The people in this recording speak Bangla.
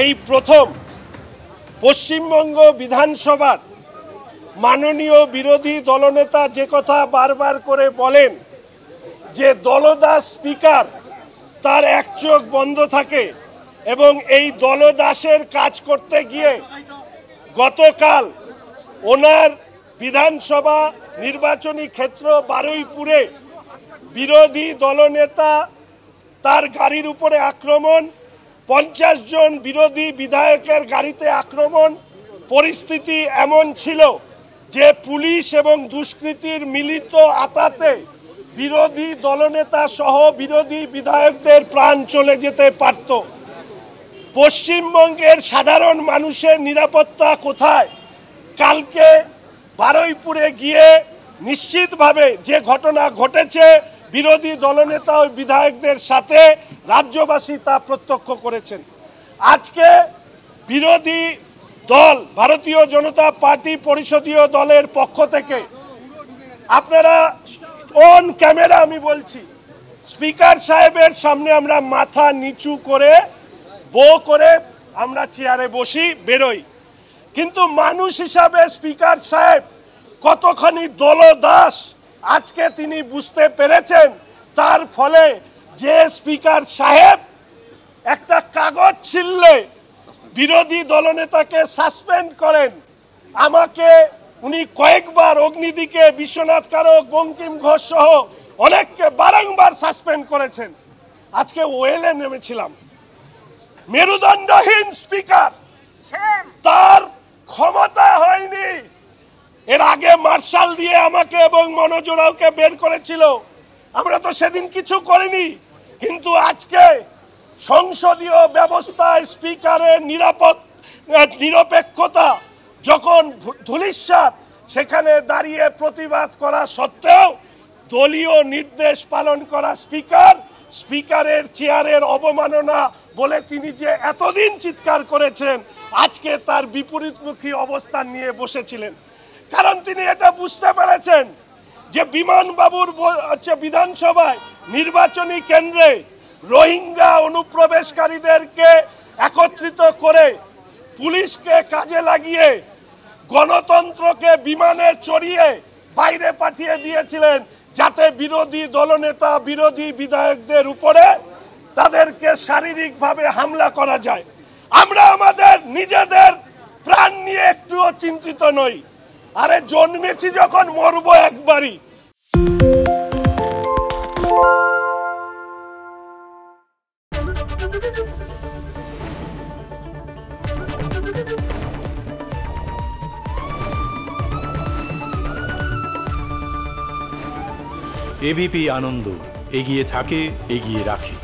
এই প্রথম পশ্চিমবঙ্গ বিধানসভার মাননীয় বিরোধী দলনেতা যে কথা বারবার করে বলেন যে দলদাস স্পিকার তার এক চোখ বন্ধ থাকে এবং এই দলদাসের কাজ করতে গিয়ে গতকাল ওনার বিধানসভা নির্বাচনী ক্ষেত্র বারুইপুরে বিরোধী দলনেতা তার গাড়ির উপরে আক্রমণ, 50 জন বিরোধী বিধায়কের গাড়িতে আক্রমণ। পরিস্থিতি এমন ছিল যে পুলিশ এবং দুষ্কৃতীর মিলিত আতাতে বিরোধী দলনেতা সহ বিরোধী বিধায়কদের প্রাণ চলে যেতে পারত। পশ্চিমবঙ্গের সাধারণ মানুষের নিরাপত্তা কোথায়? কালকে বারুইপুরে গিয়ে নিশ্চিতভাবে যে ঘটনা ঘটেছে বিরোধী দলনেতা ও বিধায়কদের সাথে রাজ্যবাসী তা প্রত্যক্ষ করেছেন। আজকে বিরোধী দল ভারতীয় জনতা পার্টি পরিষদীয় দলের পক্ষ থেকে আপনারা অন ক্যামেরা আমি বলছি, স্পিকার সাহেবের সামনে আমরা মাথা নিচু করে করে আমরা চেয়ারে বসি, বেরোই, কিন্তু মানুষ হিসাবে স্পিকার সাহেব কতখানি দলদাস আজকে তিনি বুঝতে পেরেছেন। তার ফলে যে স্পিকার সাহেব একটা কাগজ ছিললে বিরোধী দলনেতাকে সাসপেন্ড করেন, আমাকে উনি কয়েকবার অগ্নিদিকে, বিশ্বনাথ কারক, বঙ্কিম ঘোষ সহ অনেককে বারংবার সাসপেন্ড করেছেন। আজকে ওয়েলে নেমেছিলাম, মেরুদণ্ডহীন স্পিকার, তার ক্ষমতা হয়নি। এর আগে মার্শাল দিয়ে আমাকে এবং মনোজ ওরাওকে বের করেছিল, আমরা তো সেদিন কিছু করিনি। কিন্তু আজকে সংসদীয় ব্যবস্থায় স্পিকারের নিরপেক্ষতা যখন ধূলিসাৎ, সেখানে দাঁড়িয়ে প্রতিবাদ করা সত্ত্বেও দলীয় নির্দেশ পালন করা স্পিকারের চেয়ারের অবমাননা বলে তিনি যে এতদিন চিৎকার করেছেন, আজকে তার বিপরীতমুখী অবস্থান নিয়ে বসেছিলেন। কারণ তিনি এটা বুঝতে পেরেছেন যে বিমানবাবুর বিধানসভায় নির্বাচনী কেন্দ্রে রোহিঙ্গা অনুপ্রবেশকারীদেরকে একত্রিত করে পুলিশকে কাজে লাগিয়ে গণতন্ত্রকে বিমানে চড়িয়ে বাইরে পাঠিয়ে দিয়েছিলেন, যাতে বিরোধী দলনেতা বিরোধী বিধায়কদের উপরে তাদেরকে শারীরিকভাবে হামলা করা যায়। আমরা আমাদের নিজেদের প্রাণ নিয়ে একটুও চিন্তিত নই। আরে জন্মেছি যখন, মরবো একবারই। এবিপি আনন্দ, এগিয়ে থাকে, এগিয়ে রাখে।